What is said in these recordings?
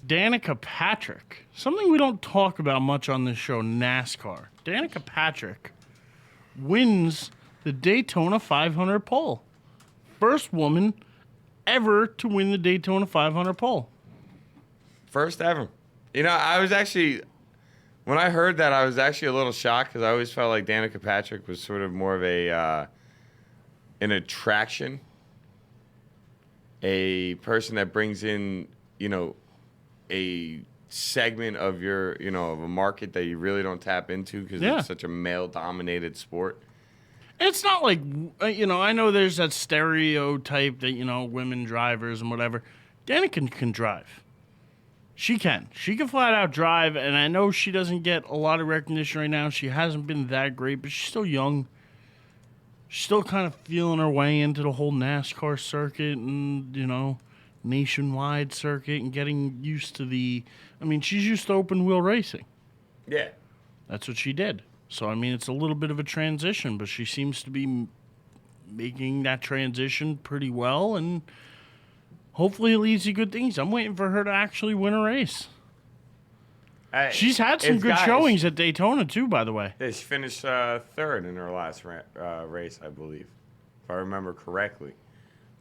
Danica Patrick. Something we don't talk about much on this show, NASCAR. Danica Patrick wins the Daytona 500 pole. First woman ever to win the Daytona 500 pole. First ever. You know, I was actually, when I heard that, I was actually a little shocked because I always felt like Danica Patrick was sort of more of an attraction, a person that brings in, a segment of your, of a market that you really don't tap into because it's such a male-dominated sport. It's not like, I know there's that stereotype that, women drivers and whatever. Danica can drive. She can. She can flat out drive, and I know she doesn't get a lot of recognition right now. She hasn't been that great, but she's still young. She's still kind of feeling her way into the whole NASCAR circuit and, nationwide circuit and getting used to she's used to open wheel racing. Yeah. That's what she did. So, it's a little bit of a transition, but she seems to be making that transition pretty well, and hopefully it leads to good things. I'm waiting for her to actually win a race. She's had some good showings at Daytona, too, by the way. Yeah, she finished third in her last race, I believe, if I remember correctly.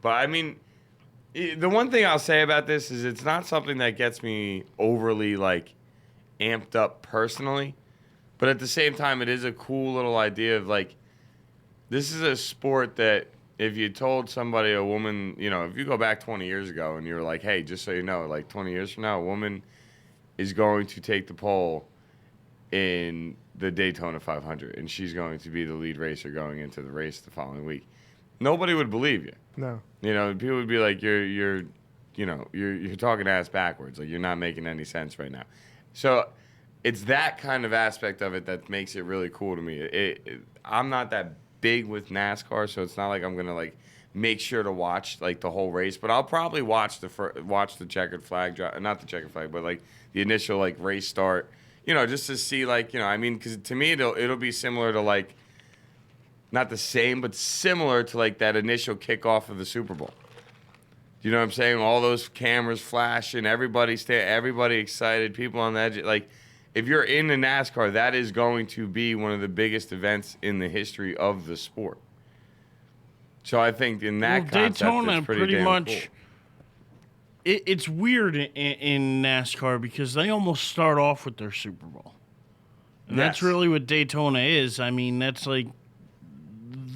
But, the one thing I'll say about this is it's not something that gets me overly, amped up personally. But at the same time, it is a cool little idea of, this is a sport that if you told somebody, a woman, if you go back 20 years ago and you were like, hey, just so you know, 20 years from now, a woman is going to take the pole in the Daytona 500, and she's going to be the lead racer going into the race the following week. Nobody would believe you. No. People would be like, you're talking ass backwards. You're not making any sense right now. So it's that kind of aspect of it that makes it really cool to me. I'm not that big with NASCAR, so it's not like I'm gonna make sure to watch the whole race. But I'll probably watch the checkered flag, not the checkered flag, but the initial race start. Just to see because to me it'll be similar to not the same, but similar to that initial kickoff of the Super Bowl. You know what I'm saying? All those cameras flashing, everybody excited, people on the edge. If you're in the NASCAR, that is going to be one of the biggest events in the history of the sport. So I think in that concept, Daytona it's pretty damn much. Cool. It's weird in NASCAR because they almost start off with their Super Bowl, and that's really what Daytona is. That's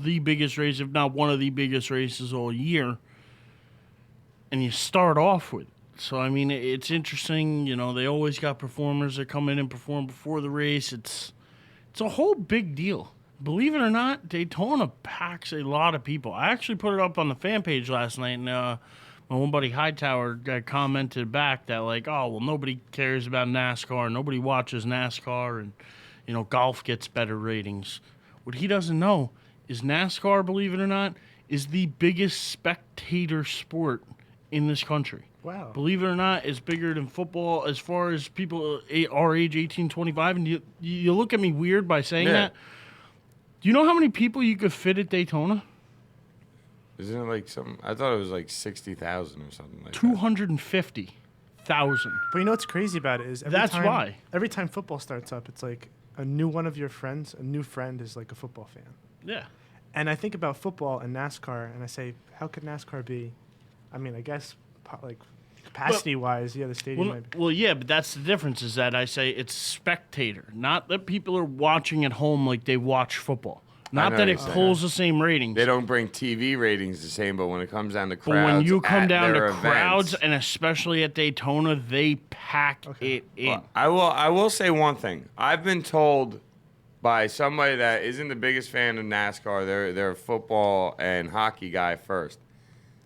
the biggest race, if not one of the biggest races all year, and you start off with it. So, it's interesting. They always got performers that come in and perform before the race. It's a whole big deal. Believe it or not, Daytona packs a lot of people. I actually put it up on the fan page last night, and my one buddy Hightower commented back that, nobody cares about NASCAR. Nobody watches NASCAR, and, golf gets better ratings. What he doesn't know is NASCAR, believe it or not, is the biggest spectator sport in this country. Wow. Believe it or not, it's bigger than football as far as people our age, 18, 25. And you look at me weird by saying that. Do you know how many people you could fit at Daytona? Isn't it something? I thought it was 60,000 or something like 250,000. But you know what's crazy about it is every time football starts up, it's a new one of your friends, a new friend is a football fan. Yeah. And I think about football and NASCAR, and I say, how could NASCAR be? I guess capacity-wise, the stadium might be. Well, yeah, but that's the difference is that I say it's spectator, not that people are watching at home like they watch football. Not that it pulls the same ratings. They don't bring TV ratings the same, but when it comes down to crowds, but when you come down to events, crowds, and especially at Daytona, they pack it in. Well, I will say one thing. I've been told by somebody that isn't the biggest fan of NASCAR, they're a football and hockey guy first,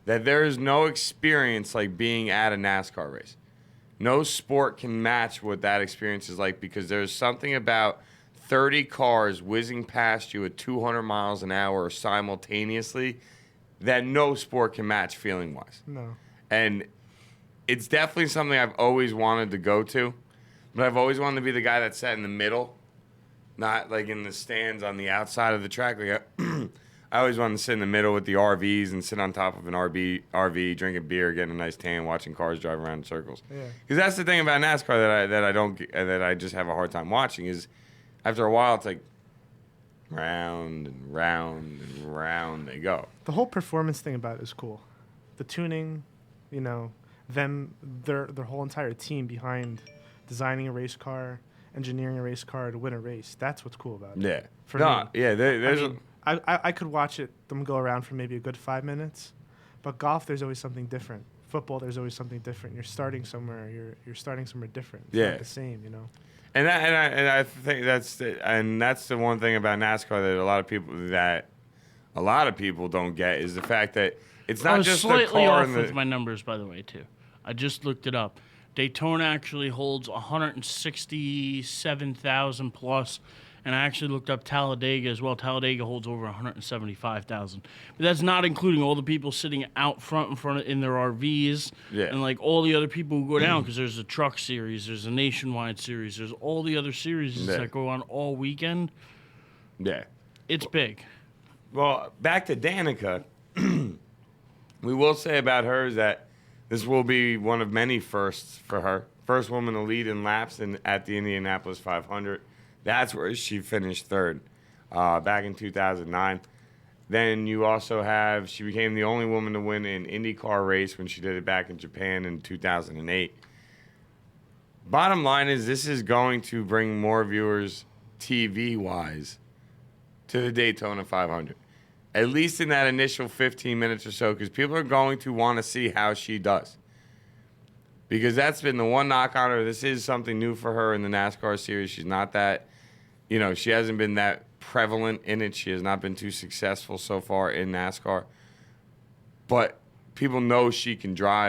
that there is no experience like being at a NASCAR race. No sport can match what that experience is like because there's something about 30 cars whizzing past you at 200 miles an hour simultaneously that no sport can match feeling-wise. No. And it's definitely something I've always wanted to go to, but I've always wanted to be the guy that sat in the middle, not in the stands on the outside of the track. I always wanted to sit in the middle with the RVs and sit on top of an RV, drinking beer, getting a nice tan, watching cars drive around in circles. Yeah. Because that's the thing about NASCAR that I just have a hard time watching is after a while it's like round and round and round they go. The whole performance thing about it is cool. The tuning, you know, their whole entire team behind designing a race car, engineering a race car to win a race. That's what's cool about it. Yeah. For me. Yeah. There's I could watch them go around for maybe a good 5 minutes, but golf, there's always something different. Football, there's always something different. You're starting somewhere. You're starting somewhere different. It's not the same, you know. And I think that's the one thing about NASCAR that a lot of people don't get is the fact that it's not just the slightly car off and with my numbers, by the way, too. I just looked it up. Daytona actually holds 167,000 plus, and I actually looked up Talladega as well. Talladega holds over 175,000, but that's not including all the people sitting out front in their RVs, and like all the other people who go down because there's a truck series, there's a nationwide series, there's all the other series that go on all weekend. Yeah, it's big. Well, back to Danica, we will say about her is that this will be one of many firsts for her. First woman to lead in laps at the Indianapolis 500. That's where she finished third back in 2009. Then you also have, she became the only woman to win an IndyCar race when she did it back in Japan in 2008. Bottom line is this is going to bring more viewers TV-wise to the Daytona 500. At least in that initial 15 minutes or so, because people are going to want to see how she does. Because that's been the one knock on her. This is something new for her in the NASCAR series. She's not that, she hasn't been that prevalent in it. She has not been too successful so far in NASCAR. But people know she can drive.